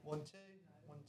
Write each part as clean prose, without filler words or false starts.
1 2, 1 2.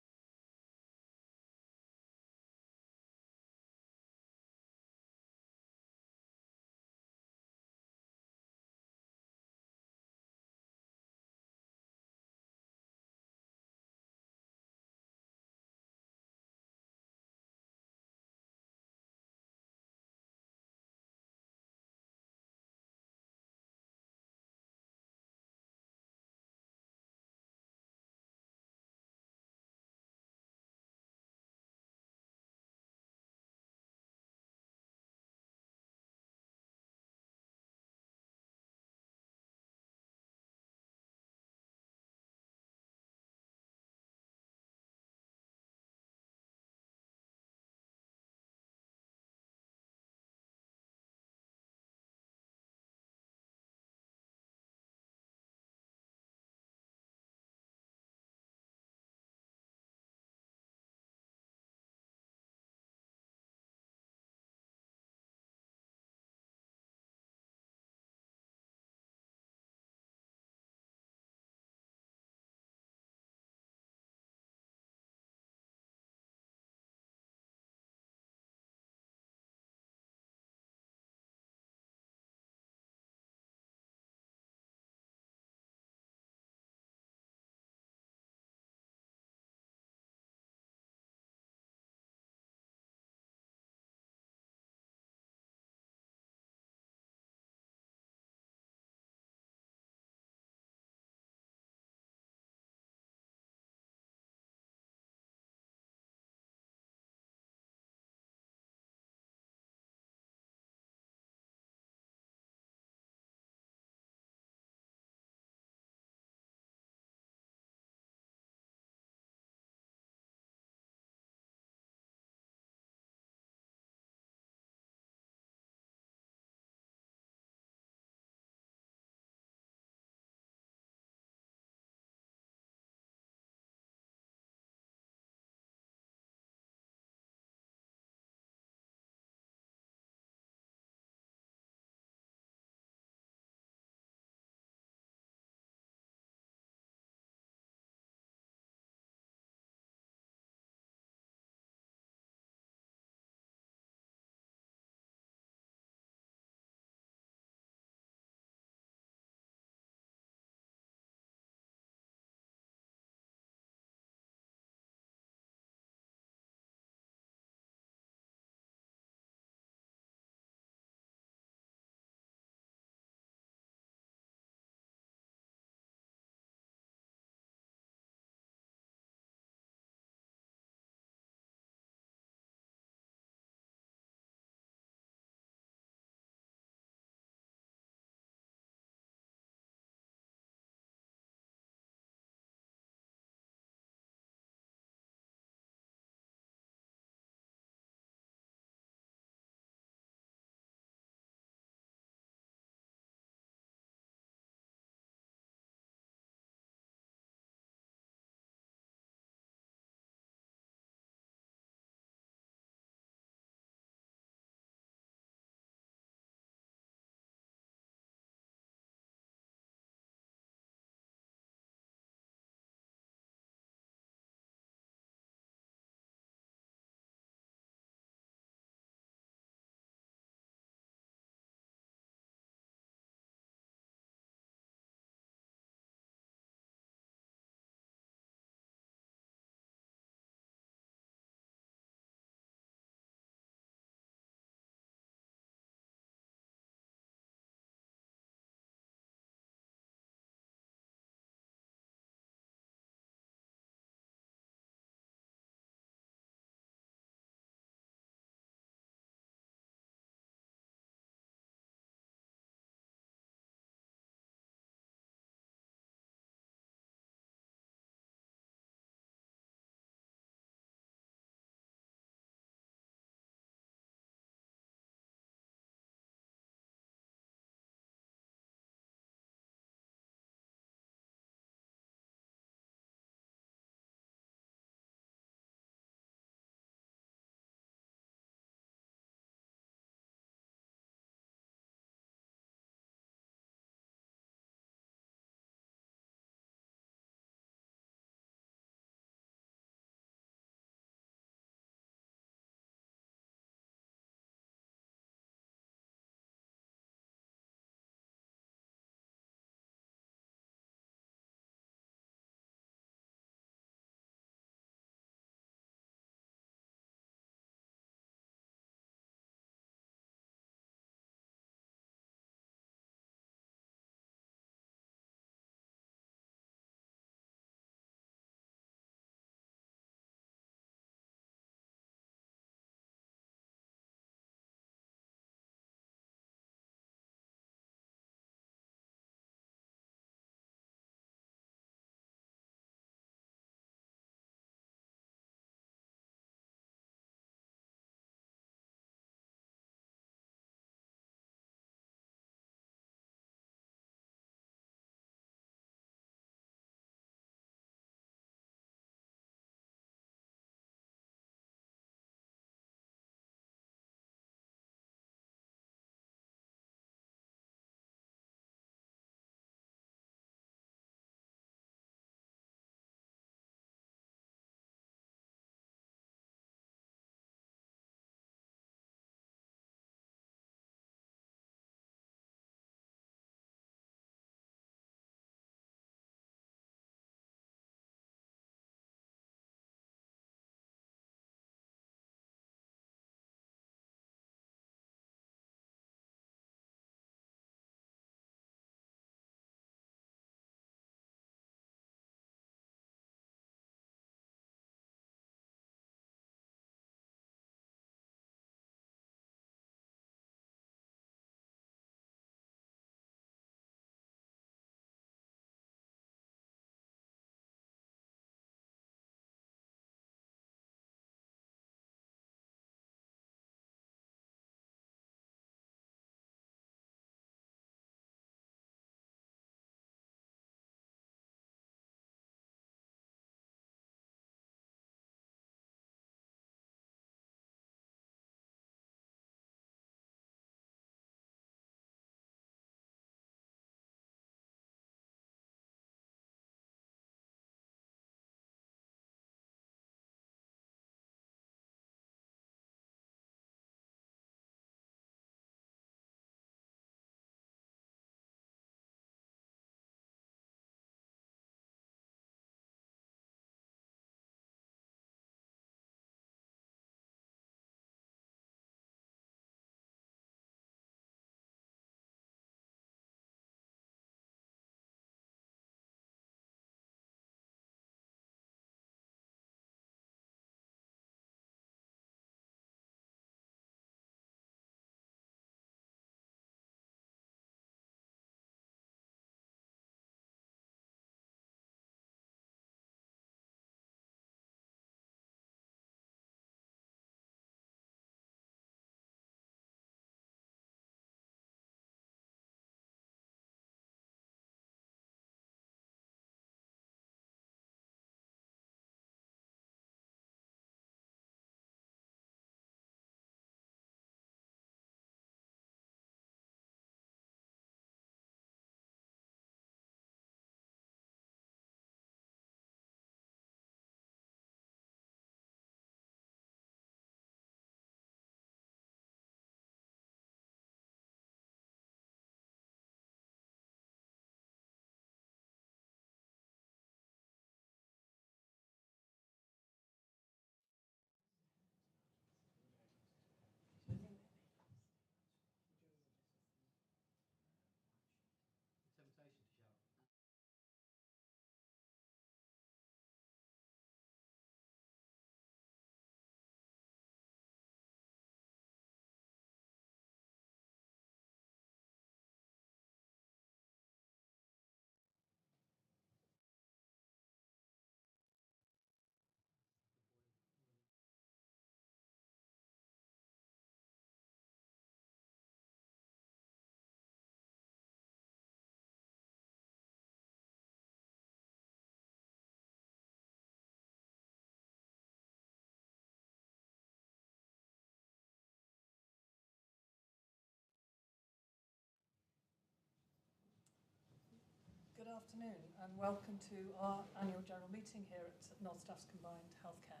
afternoon and welcome to our annual general meeting here at North Staffs Combined Healthcare,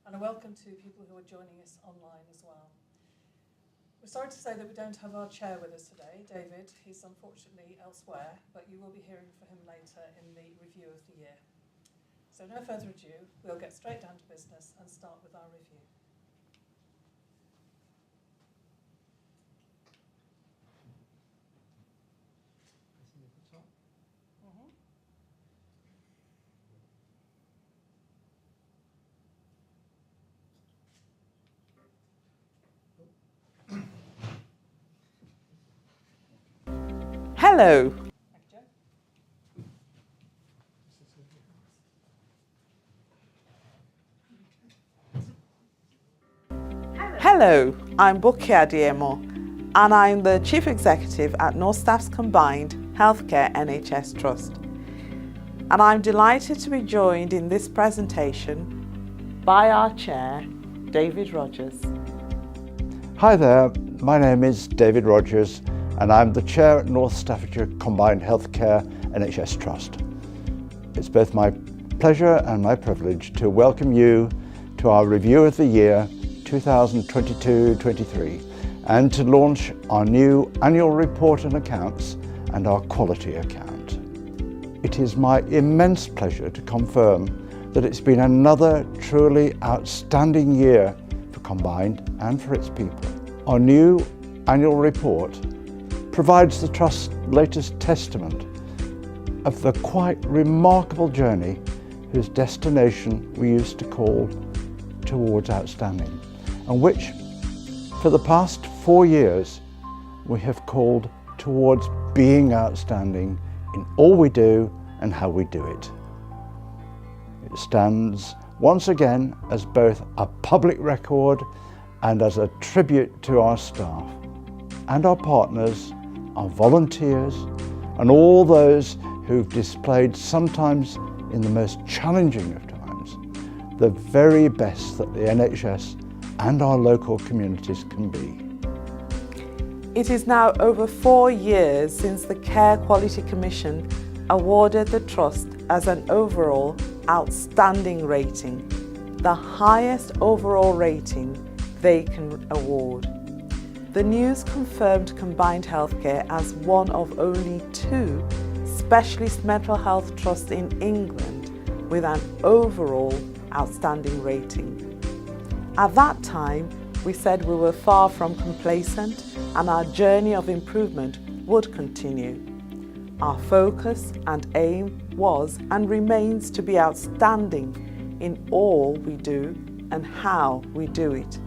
and a welcome to people who are joining us online as well. We're sorry to say that we don't have our chair with us today, David. He's unfortunately elsewhere, but you will be hearing from him later in the review of the year. So no further ado, we'll get straight down to business and start with our review. Hello. Hello, I'm Buki Adiemo, and I'm the Chief Executive at North Staffs Combined Healthcare NHS Trust. And I'm delighted to be joined in this presentation by our Chair, David Rogers. Hi there, my name is David Rogers, and I'm the Chair at North Staffordshire Combined Healthcare NHS Trust. It's both my pleasure and my privilege to welcome you to our review of the year 2022-23 and to launch our new annual report and accounts and our quality account. It is my immense pleasure to confirm that it's been another truly outstanding year for Combined and for its people. Our new annual report provides the Trust's latest testament of the quite remarkable journey whose destination we used to call Towards Outstanding, and which for the past 4 years we have called Towards Being Outstanding in all we do and how we do it. It stands once again as both a public record and as a tribute to our staff and our partners, our volunteers, and all those who've displayed, sometimes in the most challenging of times, the very best that the NHS and our local communities can be. It is now over 4 years since the Care Quality Commission awarded the Trust as an overall outstanding rating, the highest overall rating they can award. The news confirmed Combined Healthcare as one of only 2 specialist mental health trusts in England with an overall outstanding rating. At that time, we said we were far from complacent and our journey of improvement would continue. Our focus and aim was and remains to be outstanding in all we do and how we do it,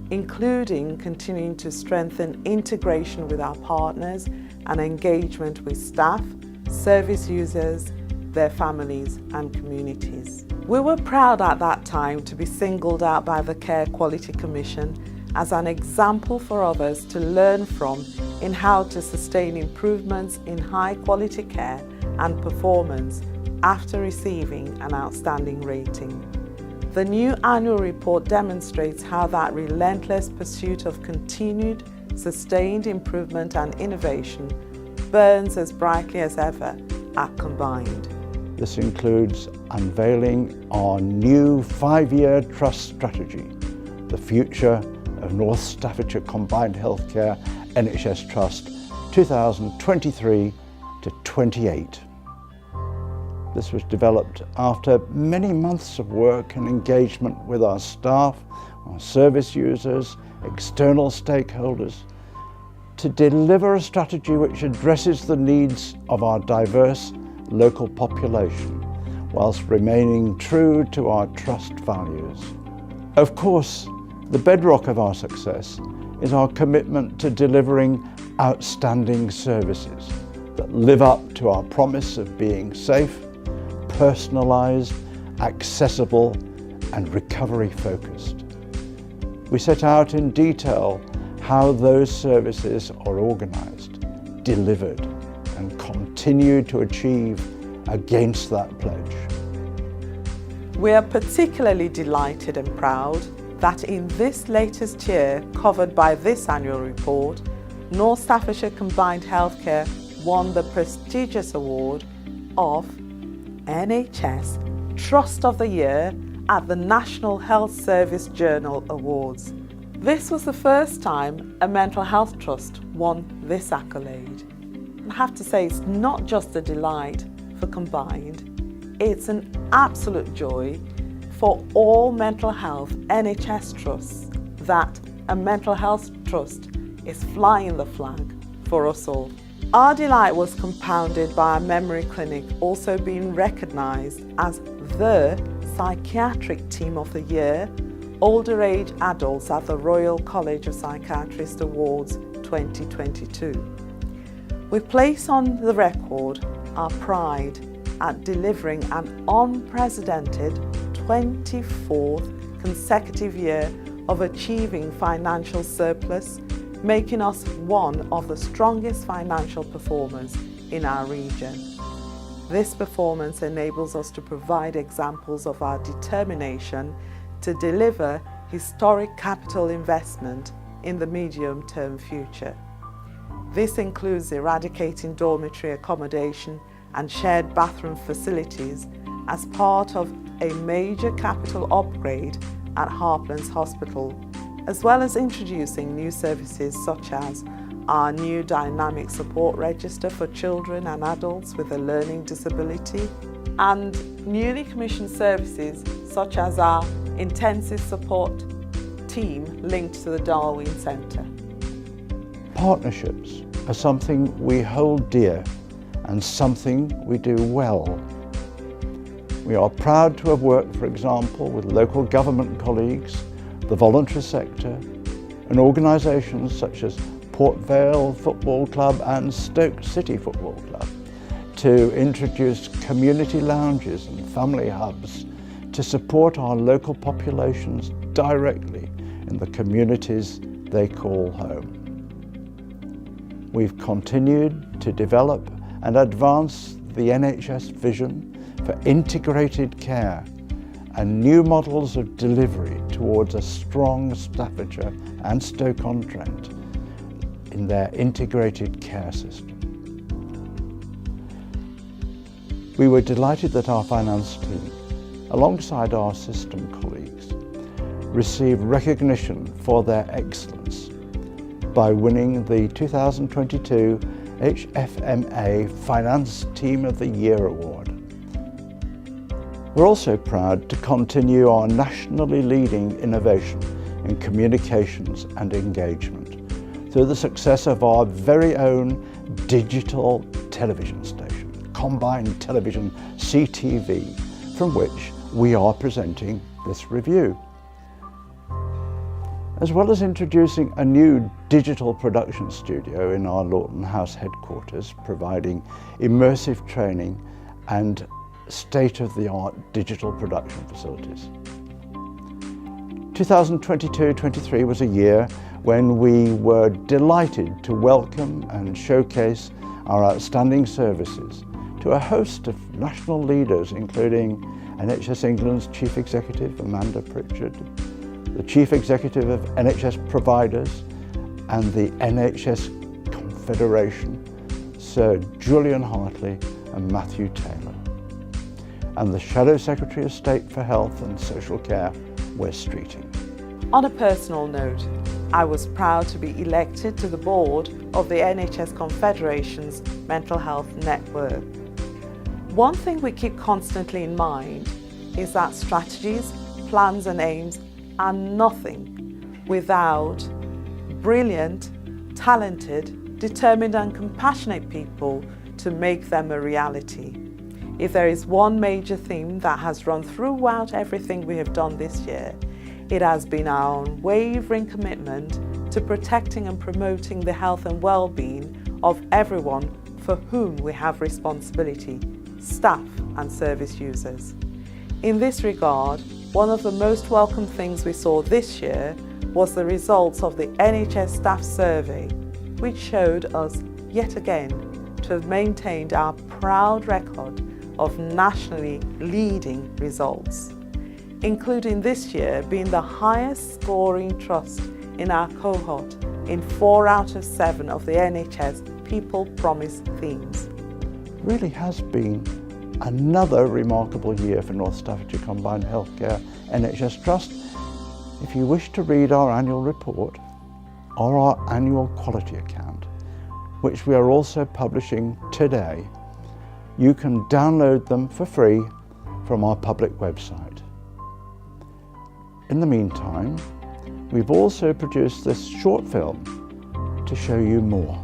including continuing to strengthen integration with our partners and engagement with staff, service users, their families and communities. We were proud at that time to be singled out by the Care Quality Commission as an example for others to learn from in how to sustain improvements in high quality care and performance after receiving an outstanding rating. The new annual report demonstrates how that relentless pursuit of continued, sustained improvement and innovation burns as brightly as ever at Combined. This includes unveiling our new 5-year Trust strategy, the future of North Staffordshire Combined Healthcare NHS Trust 2023 to 28. This was developed after many months of work and engagement with our staff, our service users, external stakeholders, to deliver a strategy which addresses the needs of our diverse local population, whilst remaining true to our Trust values. Of course, the bedrock of our success is our commitment to delivering outstanding services that live up to our promise of being safe, personalised, accessible and recovery-focused. We set out in detail how those services are organised, delivered and continue to achieve against that pledge. We are particularly delighted and proud that in this latest year covered by this annual report, North Staffordshire Combined Healthcare won the prestigious award of NHS Trust of the Year at the National Health Service Journal Awards. This was the first time a mental health trust won this accolade. I have to say, it's not just a delight for Combined, it's an absolute joy for all mental health NHS trusts that a mental health trust is flying the flag for us all. Our delight was compounded by our memory clinic also being recognised as the Psychiatric Team of the Year, Older Age Adults at the Royal College of Psychiatrists Awards 2022. We place on the record our pride at delivering an unprecedented 24th consecutive year of achieving financial surplus, making us one of the strongest financial performers in our region. This performance enables us to provide examples of our determination to deliver historic capital investment in the medium-term future. This includes eradicating dormitory accommodation and shared bathroom facilities as part of a major capital upgrade at Harplands Hospital, as well as introducing new services such as our new dynamic support register for children and adults with a learning disability, and newly commissioned services such as our intensive support team linked to the Darwin Centre. Partnerships are something we hold dear and something we do well. We are proud to have worked, for example, with local government colleagues, the voluntary sector, and organisations such as Port Vale Football Club and Stoke City Football Club to introduce community lounges and family hubs to support our local populations directly in the communities they call home. We've continued to develop and advance the NHS vision for integrated care and new models of delivery towards a strong Staffordshire and Stoke-on-Trent in their integrated care system. We were delighted that our finance team, alongside our system colleagues, received recognition for their excellence by winning the 2022 HFMA Finance Team of the Year Award. We're also proud to continue our nationally leading innovation in communications and engagement through the success of our very own digital television station, Combined Television CTV, from which we are presenting this review. As well as introducing a new digital production studio in our Lawton House headquarters, providing immersive training and state-of-the-art digital production facilities. 2022-23 was a year when we were delighted to welcome and showcase our outstanding services to a host of national leaders, including NHS England's Chief Executive Amanda Pritchard, the Chief Executive of NHS Providers and the NHS Confederation, Sir Julian Hartley and Matthew Taylor, and the Shadow Secretary of State for Health and Social Care, Wes Streeting. On a personal note, I was proud to be elected to the board of the NHS Confederation's Mental Health Network. One thing we keep constantly in mind is that strategies, plans and aims are nothing without brilliant, talented, determined and compassionate people to make them a reality. If there is one major theme that has run throughout everything we have done this year, it has been our unwavering commitment to protecting and promoting the health and well-being of everyone for whom we have responsibility, staff and service users. In this regard, one of the most welcome things we saw this year was the results of the NHS staff survey, which showed us yet again to have maintained our proud record of nationally leading results, including this year being the highest scoring trust in our cohort in 4 out of 7 of the NHS People Promise themes. It really has been another remarkable year for North Staffordshire Combined Healthcare NHS Trust. If you wish to read our annual report or our annual quality account, which we are also publishing today, you can download them for free from our public website. In the meantime, we've also produced this short film to show you more.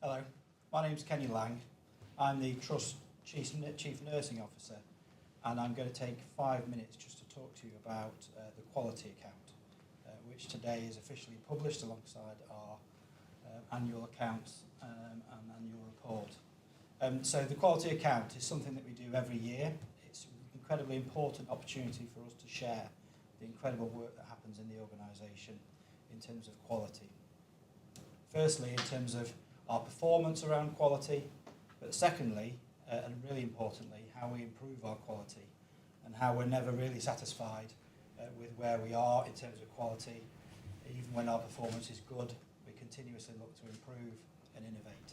Hello, my name's Kenny Lang. I'm the Trust Chief Nursing Officer, and I'm going to take 5 minutes just to talk to you about the quality account, which today is officially published alongside our annual accounts and annual report. So the quality account is something that we do every year. It's an incredibly important opportunity for us to share the incredible work that happens in the organisation in terms of quality. Firstly, in terms of our performance around quality, but secondly, and really importantly, how we improve our quality and how we're never really satisfied with where we are in terms of quality. Even when our performance is good, we continuously look to improve and innovate.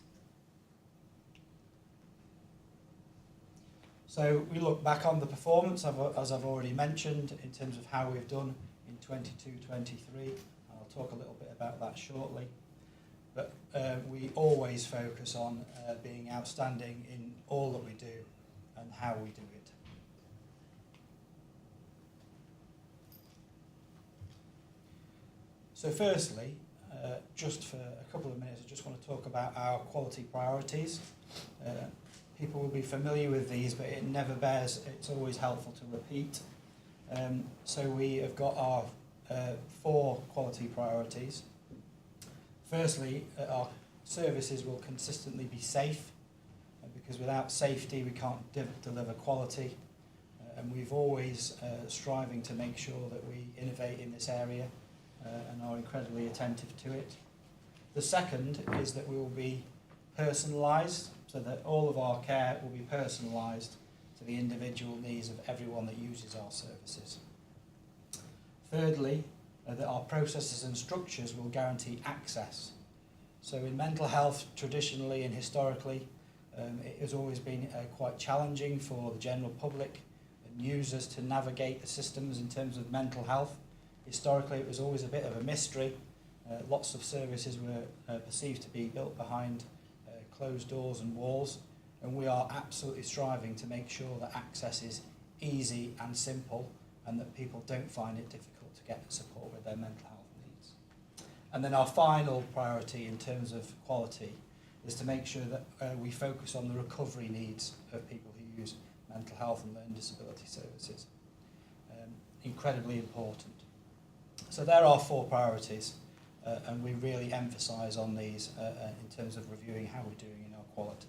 So we look back on the performance, as I've already mentioned, in terms of how we've done in 22-23. I'll talk a little bit about that shortly. But we always focus on being outstanding in all that we do and how we do it. So firstly, just for a couple of minutes, I just want to talk about our quality priorities. People will be familiar with these, but it never bears, it's always helpful to repeat. So we have got our 4 quality priorities. Firstly, our services will consistently be safe, because without safety we can't deliver quality. And we've always striving to make sure that we innovate in this area and are incredibly attentive to it. The second is that we will be personalised, so that all of our care will be personalised to the individual needs of everyone that uses our services. Thirdly, that our processes and structures will guarantee access. So in mental health, traditionally and historically, it has always been quite challenging for the general public and users to navigate the systems in terms of mental health. Historically, it was always a bit of a mystery. Lots of services were perceived to be built behind closed doors and walls, and we are absolutely striving to make sure that access is easy and simple, and that people don't find it difficult to get support with their mental health needs. And then our final priority in terms of quality is to make sure that we focus on the recovery needs of people who use mental health and learning disability services. Incredibly important. So there are 4 priorities, and we really emphasise on these in terms of reviewing how we're doing in our quality.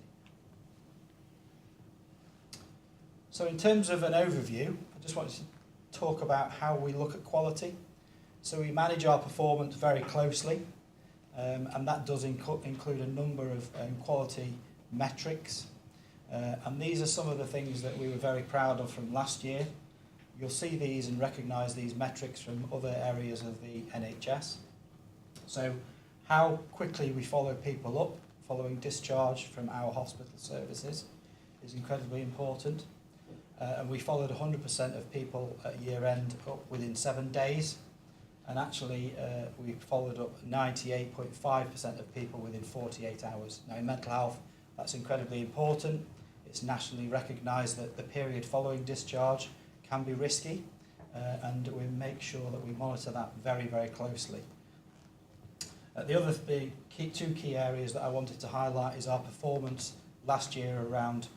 So in terms of an overview, I just wanted to talk about how we look at quality. So we manage our performance very closely, and that does include a number of quality metrics. And these are some of the things that we were very proud of from last year. You'll see these and recognise these metrics from other areas of the NHS. So how quickly we follow people up following discharge from our hospital services is incredibly important. And we followed 100% of people at year end up within 7 days. And actually we followed up 98.5% of people within 48 hours. Now in mental health, that's incredibly important. It's nationally recognised that the period following discharge can be risky, and we make sure that we monitor that very, very closely. The other two key areas that I wanted to highlight is our performance last year around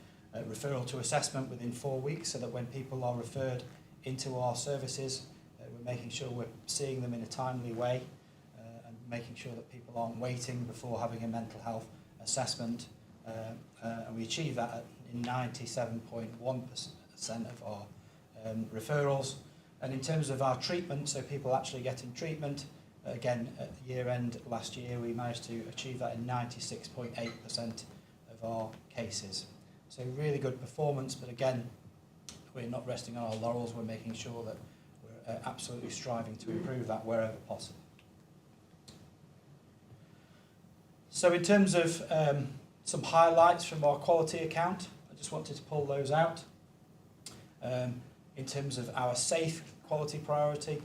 referral to assessment within 4 weeks, so that when people are referred into our services, we're making sure we're seeing them in a timely way, and making sure that people aren't waiting before having a mental health assessment. And we achieve that in 97.1% of our referrals. And in terms of our treatment, so people actually getting treatment, again at the year end last year we managed to achieve that in 96.8% of our cases. So really good performance, but again we're not resting on our laurels, we're making sure that we're absolutely striving to improve that wherever possible. So in terms of some highlights from our quality account, I just wanted to pull those out. In terms of our safe quality priority,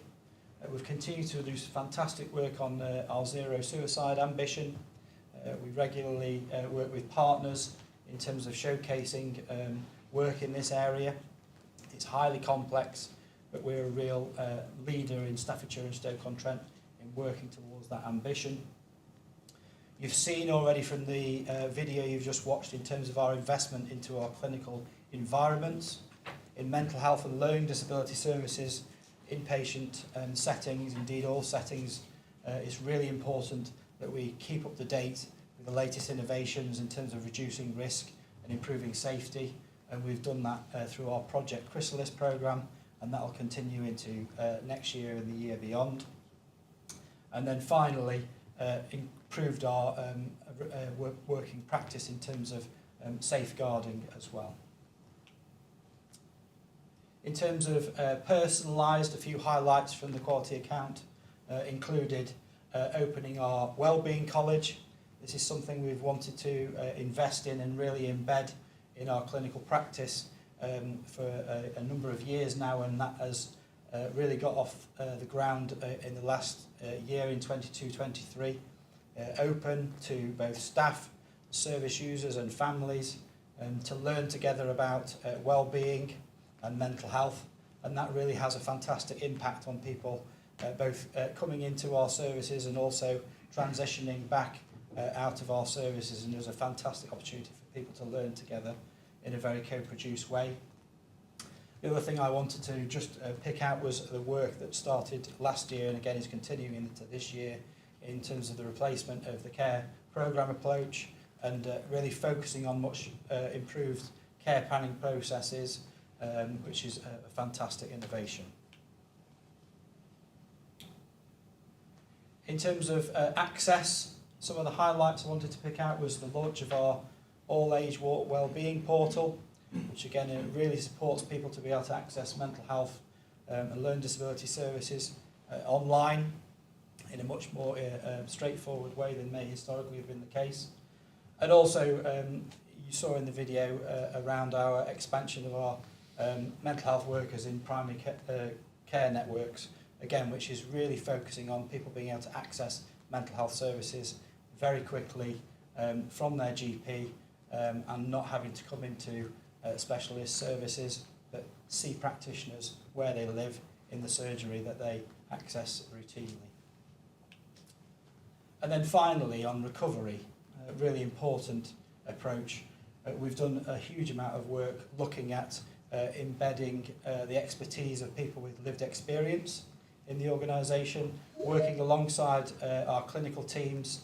we've continued to do fantastic work on our zero suicide ambition. We regularly work with partners in terms of showcasing work in this area. It's highly complex, but we're a real leader in Staffordshire and Stoke-on-Trent in working towards that ambition. You've seen already from the video you've just watched in terms of our investment into our clinical environments. In mental health and learning disability services, inpatient settings, indeed all settings, it's really important that we keep up to date with the latest innovations in terms of reducing risk and improving safety. And we've done that through our Project Chrysalis programme, and that will continue into next year and the year beyond. And then finally, improved our working practice in terms of safeguarding as well. In terms of personalised, a few highlights from the quality account included opening our Wellbeing College. This is something we've wanted to invest in and really embed in our clinical practice for a number of years now, and that has really got off the ground in the last year in 22-23. Open to both staff, service users and families, to learn together about well-being and mental health, and that really has a fantastic impact on people both coming into our services and also transitioning back out of our services, and there's a fantastic opportunity for people to learn together in a very co-produced way. The other thing I wanted to just pick out was the work that started last year and again is continuing into this year in terms of the replacement of the care programme approach and really focusing on much improved care planning processes, which is a fantastic innovation. In terms of access, some of the highlights I wanted to pick out was the launch of our all-age wellbeing portal, which again it really supports people to be able to access mental health and learning disability services online in a much more straightforward way than may historically have been the case. And also you saw in the video around our expansion of our mental health workers in primary care networks, again, which is really focusing on people being able to access mental health services very quickly from their GP and not having to come into specialist services, but see practitioners where they live in the surgery that they access routinely. And then finally, on recovery, a really important approach. We've done a huge amount of work looking at embedding the expertise of people with lived experience in the organisation, working alongside our clinical teams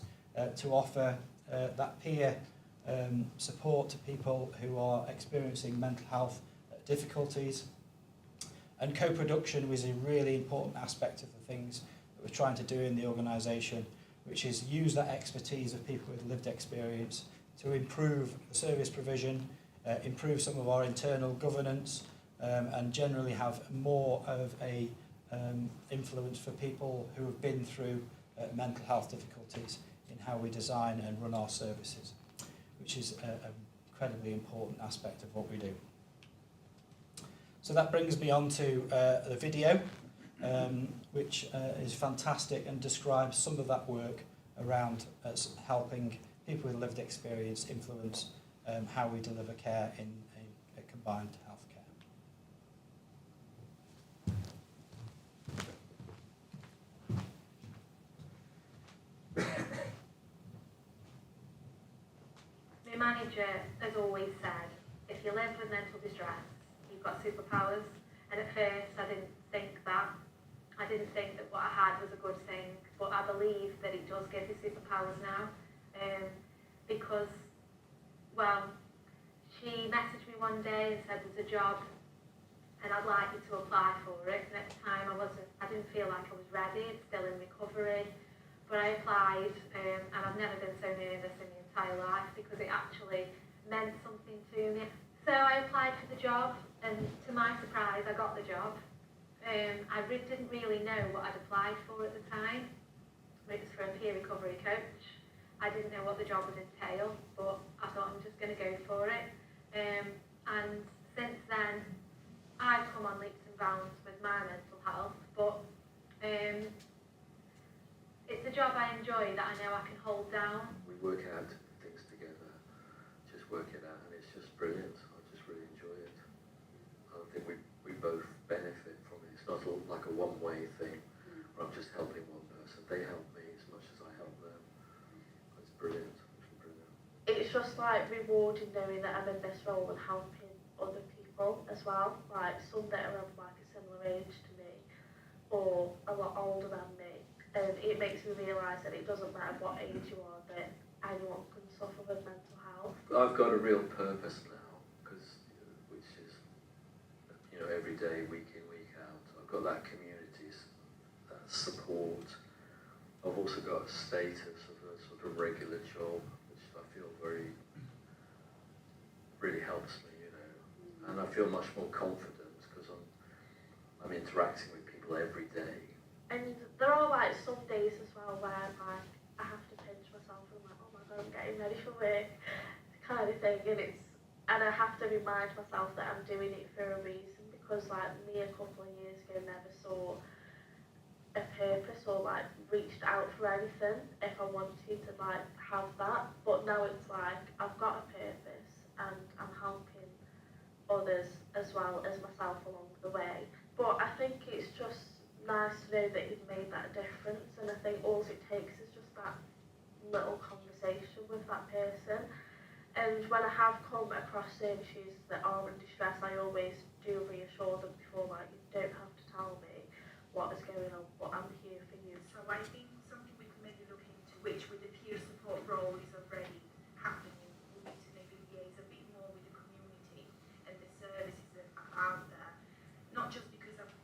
to offer that peer support to people who are experiencing mental health difficulties. And co-production was a really important aspect of the things that we're trying to do in the organisation, which is use that expertise of people with lived experience to improve the service provision, improve some of our internal governance, and generally have more of a influence for people who have been through mental health difficulties in how we design and run our services, which is an incredibly important aspect of what we do. So that brings me on to the video, which is fantastic and describes some of that work around helping people with lived experience influence how we deliver care in a combined healthcare. My manager has always said, if you live with mental distress, you've got superpowers. And at first I didn't think that. I didn't think that what I had was a good thing, but I believe that it does give you superpowers now. Because, well, she messaged me one day and said there's a job and I'd like you to apply for it. And at the time I didn't feel like I was ready, it's still in recovery. But I applied and I've never been so nervous in the entire life because it actually meant something to me. So I applied for the job and to my surprise I got the job. I didn't really know what I'd applied for at the time. It was for a peer recovery coach. I didn't know what the job would entail, but I thought I'm just going to go for it. And since then, I've come on leaps and bounds with my mental health, but it's a job I enjoy that I know I can hold down. We work out things together, just work it out, and it's just brilliant. I just really enjoy it. I think we both benefit from it. It's not like a one-way thing where I'm just helping one person. They help me as much as I help them. It's brilliant. It's brilliant. It's just like rewarding knowing that I'm in this role and helping other people as well. Like some that are of like a similar age to me or a lot older than me. And it makes me realise that it doesn't matter what age you are, that anyone can suffer with mental health. I've got a real purpose now, which is, every day, week in, week out. I've got that community, that support. I've also got a status of a sort of regular job, which I feel really helps me, And I feel much more confident because I'm interacting with people every day. And there are like some days as well where like I have to pinch myself and I'm like, oh my god, I'm getting ready for work kind of thing, and I have to remind myself that I'm doing it for a reason, because like me a couple of years ago never saw a purpose or like reached out for anything if I wanted to like have that, but now it's like I've got a purpose and I'm helping others as well as myself along the way. But I think it's just nice to know that you've made that difference, and I think all it takes is just that little conversation with that person. And when I have come across service users that are in distress, I always do reassure them before, like, you don't have to tell me what is going on, but I'm here for you. So I think something we can maybe look into, which with the peer support role is already happening, we need to maybe liaise a bit more with the community and the services that are out there. Not just because I've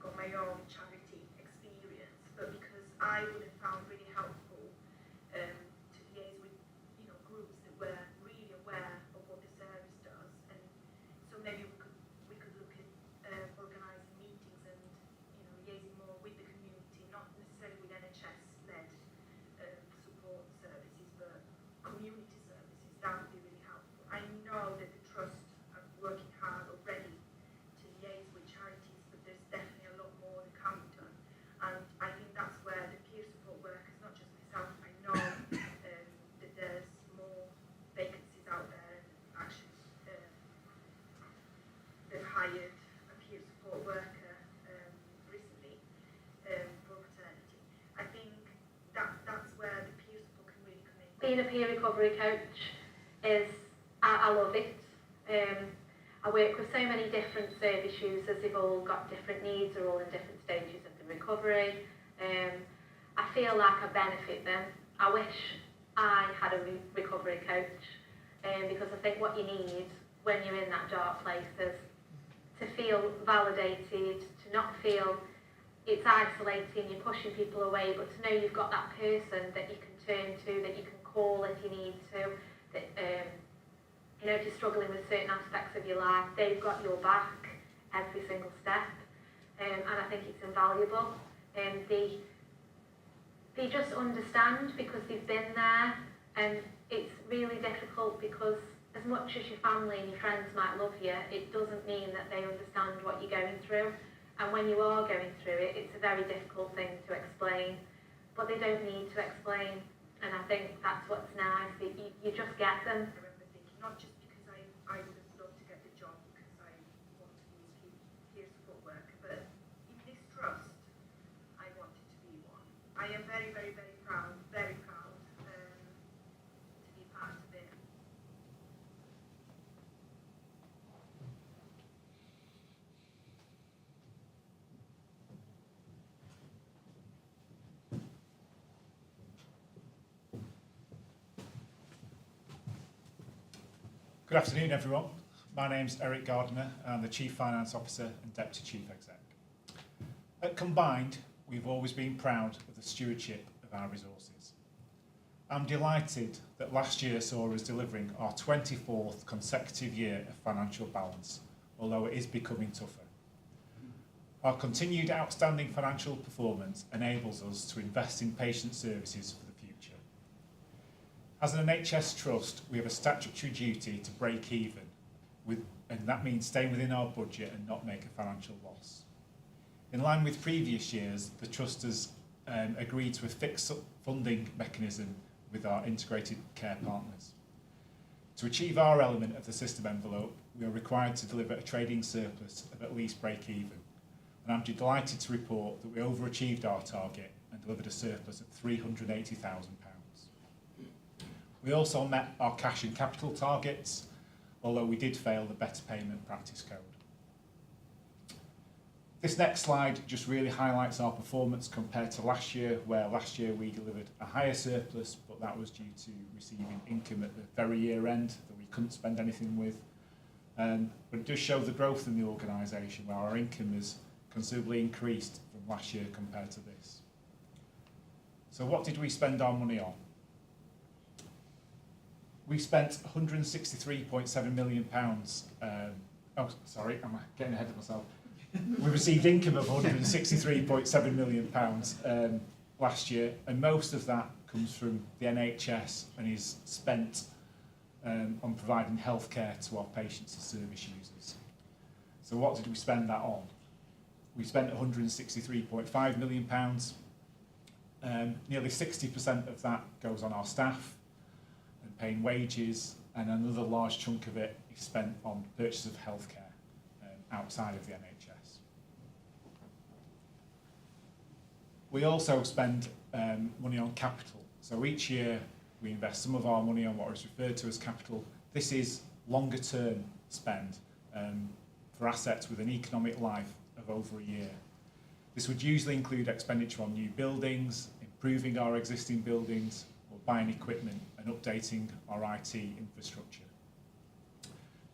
got my own charity experience, but because I would have found really helpful to liaise with groups that were really aware of what the service does, and so maybe we could look at organising meetings and liaising more with the community, not necessarily with NHS-led support services, but community services. That would be really helpful. I know that the trust are working hard already to liaise with charities, but there's definitely a lot more that can be done, and I think that's where the peer support workers, not just myself, I know that there's more vacancies out there, and actually they've hired a peer support worker recently for maternity. I think that's where the peer support can really come in. Being a peer recovery coach is, I love it. I work with so many different service users, they've all got different needs, they're all in different stages of the recovery. I feel like I benefit them. I wish I had a recovery coach, because I think what you need when you're in that dark place is to feel validated, to not feel it's isolating, you're pushing people away, but to know you've got that person that you can turn to, that you can call if you need to, that if you're struggling with certain aspects of your life, they've got your back every single step, and I think it's invaluable. They just understand because they've been there, and it's really difficult because as much as your family and your friends might love you, it doesn't mean that they understand what you're going through. And when you are going through it, it's a very difficult thing to explain, but they don't need to explain. And I think that's what's nice, you just get them. I remember thinking, not just because I would have loved to get the job because I want to be a peer support worker, but in this trust, I wanted to be one. I am very, very, very proud to be part of it. Good afternoon, everyone. My name's Eric Gardner. I'm the Chief Finance Officer and Deputy Chief Exec. At Combined, we've always been proud of the stewardship of our resources. I'm delighted that last year saw us delivering our 24th consecutive year of financial balance, although it is becoming tougher. Our continued outstanding financial performance enables us to invest in patient services for the future. As an NHS trust, we have a statutory duty to break even, and that means staying within our budget and not make a financial loss. In line with previous years, the trust has agreed to a fixed funding mechanism with our integrated care partners. To achieve our element of the system envelope, we are required to deliver a trading surplus of at least break even, and I'm delighted to report that we overachieved our target and delivered a surplus of £380,000. We also met our cash and capital targets, although we did fail the Better Payment Practice Code. This next slide just really highlights our performance compared to last year, where last year we delivered a higher surplus, but that was due to receiving income at the very year end that we couldn't spend anything with. But it does show the growth in the organisation, where our income has considerably increased from last year compared to this. So what did we spend our money on? We spent £163.7 million. Oh, sorry, I'm getting ahead of myself. We received income of £163.7 million last year, and most of that comes from the NHS and is spent on providing healthcare to our patients and service users. So what did we spend that on? We spent £163.5 million. Nearly 60% of that goes on our staff and paying wages, and another large chunk of it is spent on purchase of healthcare outside of the NHS. We also spend money on capital. So each year we invest some of our money on what is referred to as capital. This is longer term spend for assets with an economic life of over a year. This would usually include expenditure on new buildings, improving our existing buildings, or buying equipment and updating our IT infrastructure.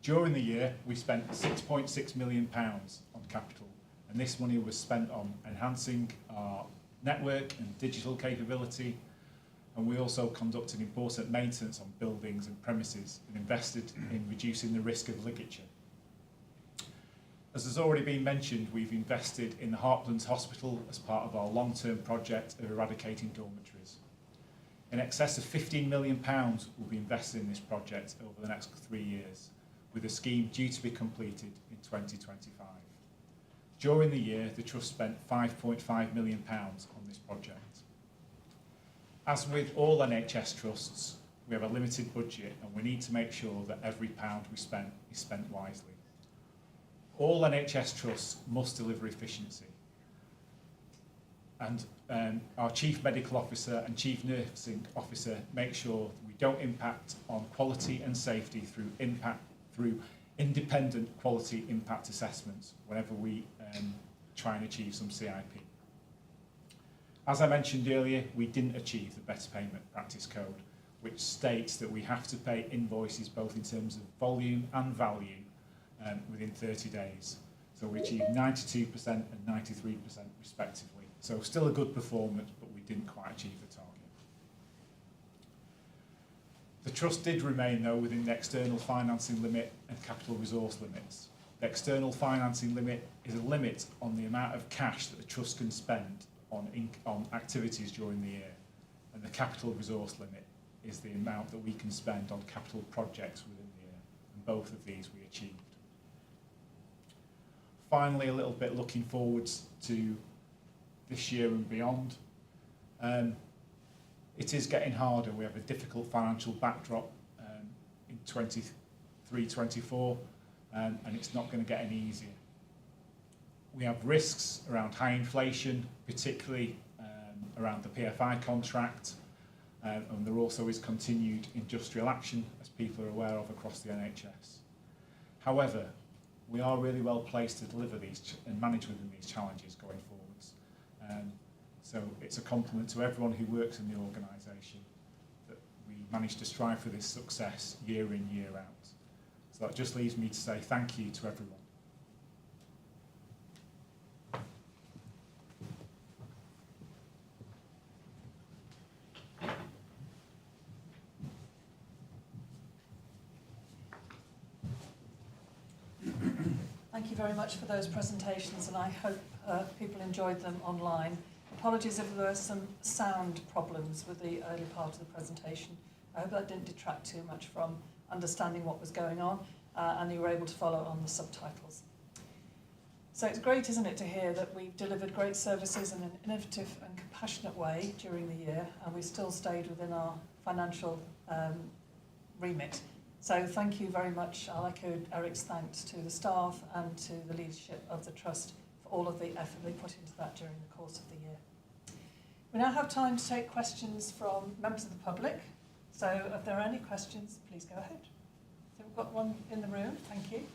During the year, we spent £6.6 million on capital, and this money was spent on enhancing our network and digital capability, and we also conducted important maintenance on buildings and premises and invested in reducing the risk of ligature. As has already been mentioned, we've invested in the Heartlands Hospital as part of our long-term project of eradicating dormitories. In excess of £15 million will be invested in this project over the next 3 years, with a scheme due to be completed in 2025. During the year, the Trust spent £5.5 million on this project. As with all NHS trusts, we have a limited budget and we need to make sure that every pound we spend is spent wisely. All NHS trusts must deliver efficiency. And our Chief Medical Officer and Chief Nursing Officer make sure we don't impact on quality and safety through independent quality impact assessments whenever we try and achieve some CIP. As I mentioned earlier, we didn't achieve the Better Payment Practice Code, which states that we have to pay invoices both in terms of volume and value within 30 days. So we achieved 92% and 93% respectively. So still a good performance, but we didn't quite achieve the target. The Trust did remain, though, within the external financing limit and capital resource limits. The external financing limit is a limit on the amount of cash that the Trust can spend on activities during the year, and the capital resource limit is the amount that we can spend on capital projects within the year, and both of these we achieved. Finally, a little bit looking forwards to this year and beyond. It is getting harder. We have a difficult financial backdrop in 23-24, and it's not going to get any easier. We have risks around high inflation, particularly around the PFI contract, and there also is continued industrial action, as people are aware of across the NHS. However, we are really well placed to deliver these and manage within these challenges going forwards. So it's a compliment to everyone who works in the organisation that we manage to strive for this success year in, year out. So that just leaves me to say thank you to everyone. Thank you very much for those presentations, and I hope people enjoyed them online. Apologies if there were some sound problems with the early part of the presentation. I hope that didn't detract too much from understanding what was going on, and you were able to follow on the subtitles. So it's great, isn't it, to hear that we've delivered great services in an innovative and compassionate way during the year, and we still stayed within our financial remit. So thank you very much. I'll echo Eric's thanks to the staff and to the leadership of the Trust for all of the effort they put into that during the course of the year. We now have time to take questions from members of the public. So if there are any questions, please go ahead. So we've got one in the room. Thank you.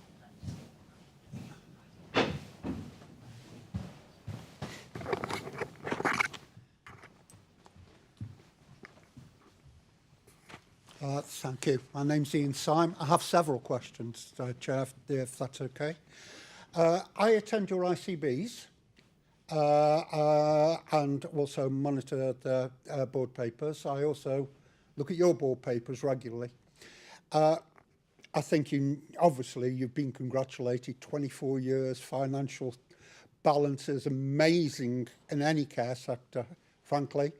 Thank you. My name's Ian Syme. I have several questions, Chair, if that's okay. I attend your ICBs and also monitor the board papers. I also look at your board papers regularly. I think obviously you've been congratulated, 24 years, financial balance is amazing in any care sector, frankly.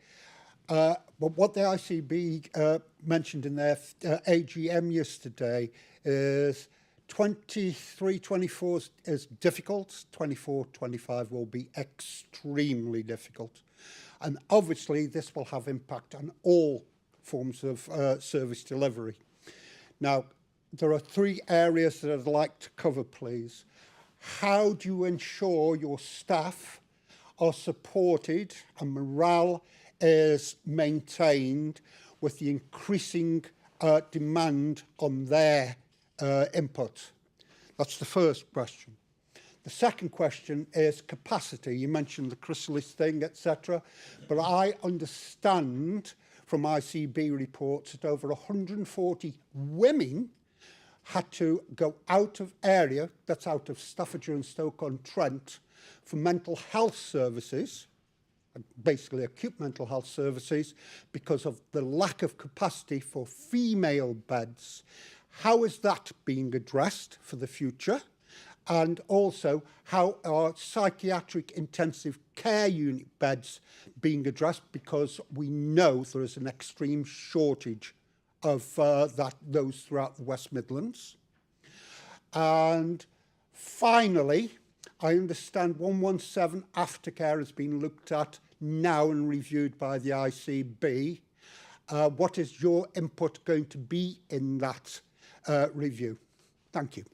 But what the ICB mentioned in their AGM yesterday is 23-24 is difficult, 24-25 will be extremely difficult. And obviously this will have impact on all forms of service delivery. Now, there are 3 areas that I'd like to cover, please. How do you ensure your staff are supported and morale is maintained with the increasing demand on their input? That's the first question. The second question is capacity. You mentioned the chrysalis thing, etc. But I understand from ICB reports that over 140 women had to go out of area, that's out of Staffordshire and Stoke-on-Trent, for mental health services, basically acute mental health services, because of the lack of capacity for female beds. How is that being addressed for the future? And also, how are psychiatric intensive care unit beds being addressed? Because we know there is an extreme shortage of those throughout the West Midlands. And finally, I understand 117 aftercare has been looked at now and reviewed by the ICB. What is your input going to be in that review? Thank you. Can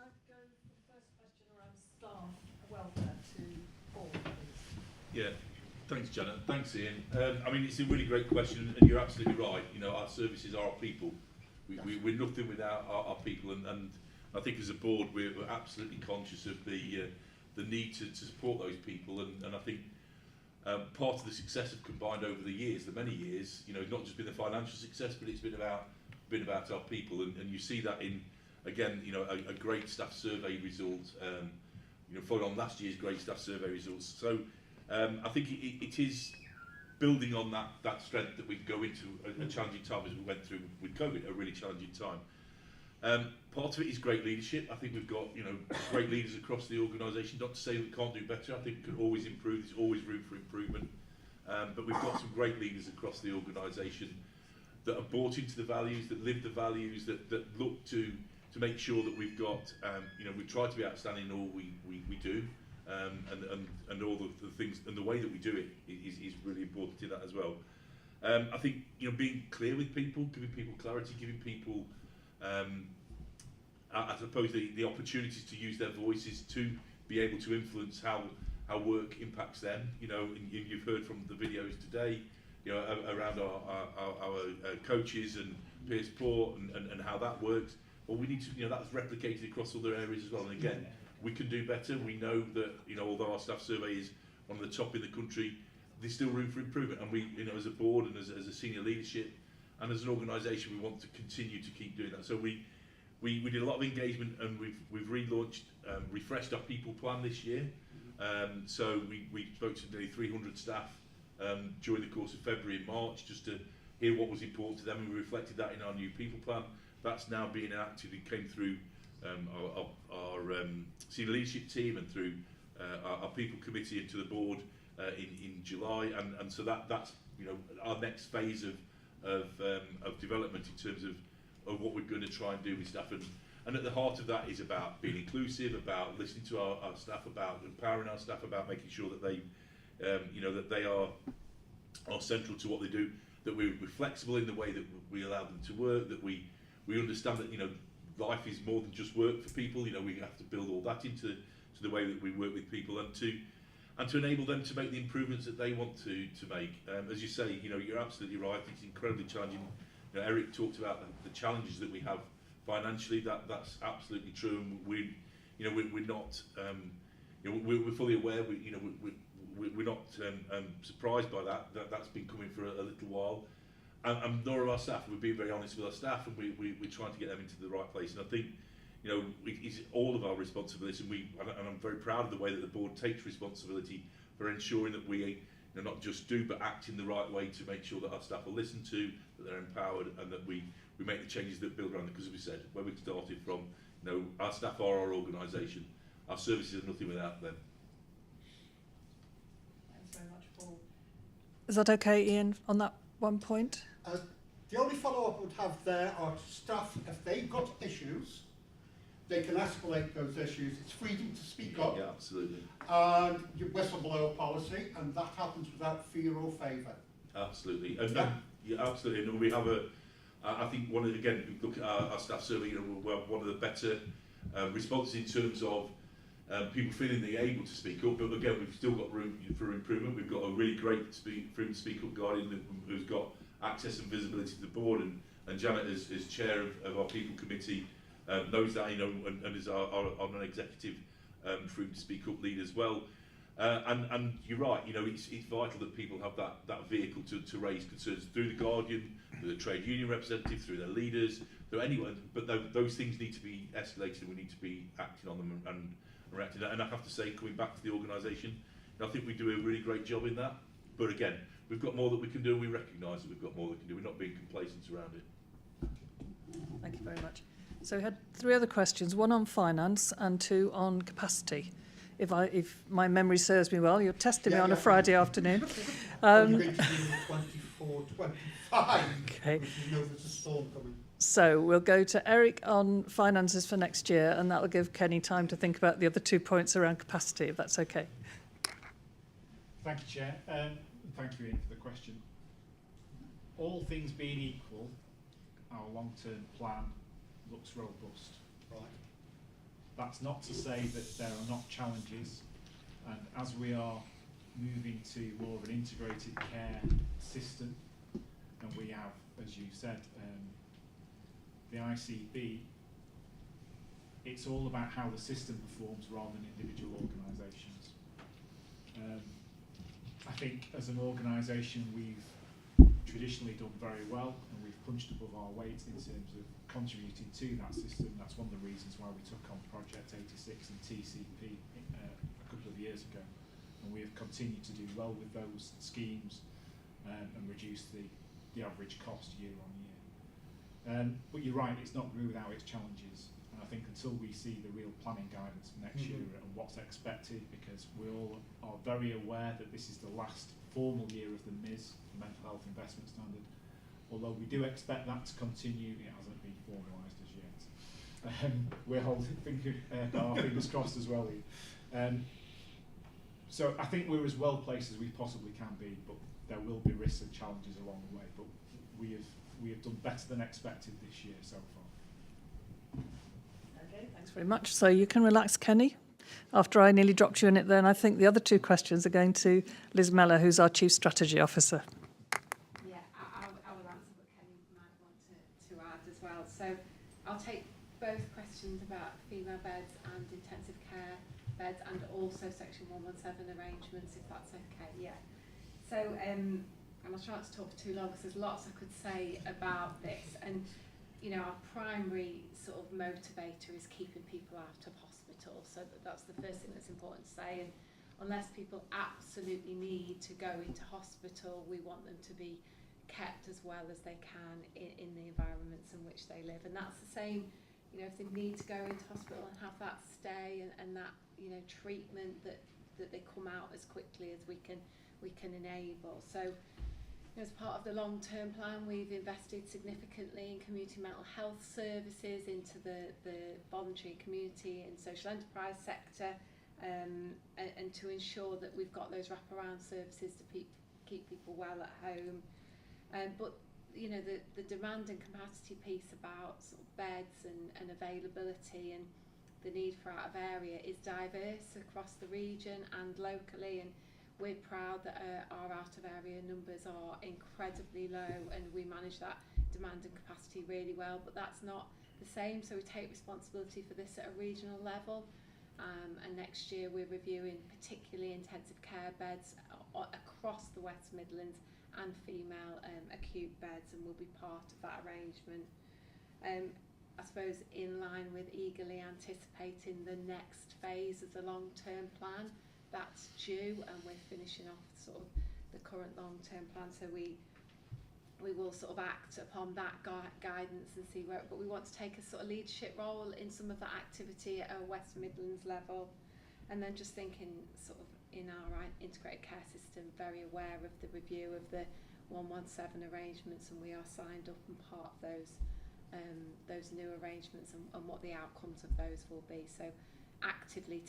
I go for the first question around staff welfare to Paul, please? Yeah, thanks, Janet. Thanks, Ian. I mean, it's a really great question, and you're absolutely right. You know, our services are our people. We're nothing without our people, and I think as a board, we're absolutely conscious of the need to support those people, and I think part of the success of Combined over the years, the many years, you know, not just been the financial success, but it's been about our people, and you see that in, again, you know, a great staff survey result, you know, following on last year's great staff survey results. So I think it is building on that strength that we go into a challenging time as we went through with COVID, a really challenging time. Part of it is great leadership. I think we've got, you know, great leaders across the organisation. Not to say we can't do better. I think we can always improve. There's always room for improvement. But we've got some great leaders across the organisation that are bought into the values, that live the values, that look to make sure that we've got, you know, we try to be outstanding in all we do, and all the things, and the way that we do it is really important to that as well. I think, you know, being clear with people, giving people clarity, giving people, I suppose, the opportunities to use their voices to be able to influence how work impacts them. You know, and you've heard from the videos today, you know, around our coaches and peer support and how that works. Well, we need to, you know, that's replicated across other areas as well. And again, we can do better. We know that, you know, although our staff survey is one of the top in the country, there's still room for improvement. And we, you know, as a board and as a senior leadership and as an organisation, we want to continue to keep doing that. So we did a lot of engagement, and we've relaunched, refreshed our people plan this year. So we spoke to nearly 300 staff during the course of February and March, just to hear what was important to them, and we reflected that in our new people plan. That's now being enacted. It came through our senior leadership team and through our people committee and to the board in July, and so that's, you know, our next phase of development in terms of what we're going to try and do with staff, and at the heart of that is about being inclusive, about listening to our staff, about empowering our staff, about making sure that they, you know, that they are central to what they do, that we're flexible in the way that we allow them to work, that we understand that, you know, life is more than just work for people. You know, we have to build all that into the way that we work with people, and to enable them to make the improvements that they want to make. As you say, you know, you're absolutely right. It's incredibly challenging. You know, Eric talked about the challenges that we have financially. That's absolutely true. And we're not, you know, we're fully aware. We're not surprised by that. That's been coming for a little while. And nor are our staff. We're being very honest with our staff, and we're trying to get them into the right place. And I think, you know, it's all of our responsibility, and I'm very proud of the way that the board takes responsibility for ensuring that we, you know, not just do but act in the right way to make sure that our staff are listened to, that they're empowered, and that we make the changes that build around them. Because as we said, where we started from, you know, our staff are our organisation. Our services are nothing without them. Thanks very much, Paul. Is that okay, Ian, on that one point? The only follow-up I would have there are staff, if they've got issues, they can escalate those issues. It's freedom to speak up. Yeah, absolutely. And your whistleblower policy, and that happens without fear or favour. Absolutely. And yeah, absolutely. And we have I think again, if you look at our staff survey, you know, we're one of the better responses in terms of, people feeling they're able to speak up, but again, we've still got room for improvement. We've got a really great freedom to speak up guardian who's got access and visibility to the board, and Janet as chair of our people committee knows that, you know, and is our non-executive freedom to speak up lead as well. And you're right, you know, it's vital that people have that vehicle to raise concerns through the guardian, through the trade union representative, through their leaders, through anyone. But those things need to be escalated, and we need to be acting on them and reacting. And I have to say, coming back to the organisation, I think we do a really great job in that. But again, we've got more that we can do, and we recognise that we've got more that we can do. We're not being complacent around it. Thank you very much. So we had 3 other questions, 1 on finance and 2 on capacity. If my memory serves me well, you're testing me on a Friday afternoon. You're going to do 24, 25. Okay. You know there's a storm coming. So we'll go to Eric on finances for next year, and that'll give Kenny time to think about the other 2 points around capacity, if that's okay. Thank you, Chair. Thank you, Ian, for the question. All things being equal, our long-term plan looks robust. Right. That's not to say that there are not challenges, and as we are moving to more of an integrated care system, and we have, as you said, the ICB, it's all about how the system performs rather than individual organisations. I think as an organisation we've traditionally done very well, and we've punched above our weight in terms of contributing to that system. That's one of the reasons why we took on Project 86 and TCP a couple of years ago, and we have continued to do well with those schemes and reduce the average cost year on year. But you're right, it's not without its challenges, and I think until we see the real planning guidance for next year and what's expected, because we all are very aware that this is the last formal year of the MIS, the Mental Health Investment Standard. Although we do expect that to continue, it hasn't been formalised as yet. We're holding our fingers crossed as well. So I think we're as well placed as we possibly can be, but there will be risks and challenges along the way. But we have done better than expected this year so far. Okay, thanks very much. So you can relax, Kenny. After I nearly dropped you in it then, I think the other 2 questions are going to Liz Mellor, who's our Chief Strategy Officer. Yeah, I will answer, but Kenny might want to add as well. So I'll take both questions about female beds and intensive care beds, and also Section 117 arrangements, if that's okay. Yeah. So, and I'll try not to talk for too long, because there's lots I could say about this. And, you know, our primary sort of motivator is keeping people out of hospital. So that's the first thing that's important to say. And unless people absolutely need to go into hospital, we want them to be kept as well as they can in the environments in which they live. And that's the same, you know, if they need to go into hospital and have that stay and that, you know, treatment, that they come out as quickly as we can enable. So, as part of the long-term plan, we've invested significantly in community mental health services, into the voluntary community and social enterprise sector, and to ensure that we've got those wraparound services to keep people well at home. But you know, the demand and capacity piece about sort of beds and availability and the need for out of area is diverse across the region and locally, and we're proud that our out of area numbers are incredibly low, and we manage that demand and capacity really well, but that's not the same, so we take responsibility for this at a regional level, and next year we're reviewing particularly intensive care beds across the West Midlands and female acute beds, and we'll be part of that arrangement. I suppose in line with eagerly anticipating the next phase of the long-term plan, that's due, and we're finishing off sort of the current long-term plan, so we will sort of act upon that guidance and see where, but we want to take a sort of leadership role in some of that activity at a West Midlands level. And then just thinking sort of in our integrated care system, very aware of the review of the 117 arrangements, and we are signed up and part of those new arrangements and what the outcomes of those will be. So actively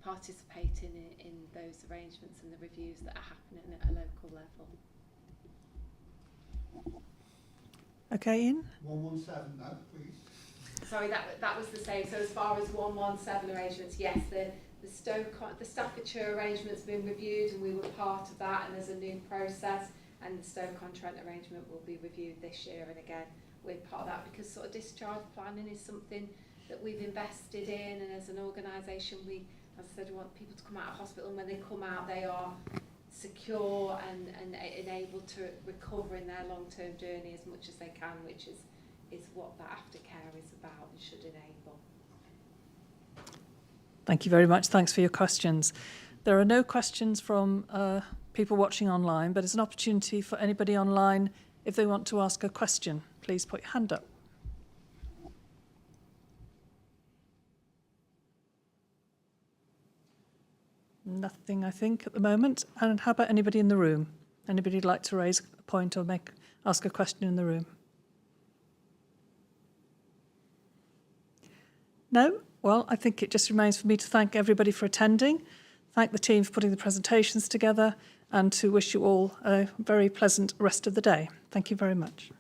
participating in those arrangements and the reviews that are happening at a local level. Okay, Ian? 117 now, please. Sorry, that was the same. So as far as 117 arrangements, yes, the Staffordshire arrangement's been reviewed and we were part of that, and there's a new process, and the Stoke-on-Trent arrangement will be reviewed this year, and again we're part of that because sort of discharge planning is something that we've invested in, and as an organisation we, as I said, we want people to come out of hospital, and when they come out they are secure and able to recover in their long-term journey as much as they can, which is what that aftercare is about and should enable. Thank you very much. Thanks for your questions. There are no questions from people watching online, but it's an opportunity for anybody online, if they want to ask a question, please put your hand up. Nothing, I think, at the moment. And how about anybody in the room? Anybody who'd like to raise a point or ask a question in the room? No? Well, I think it just remains for me to thank everybody for attending, thank the team for putting the presentations together, and to wish you all a very pleasant rest of the day. Thank you very much.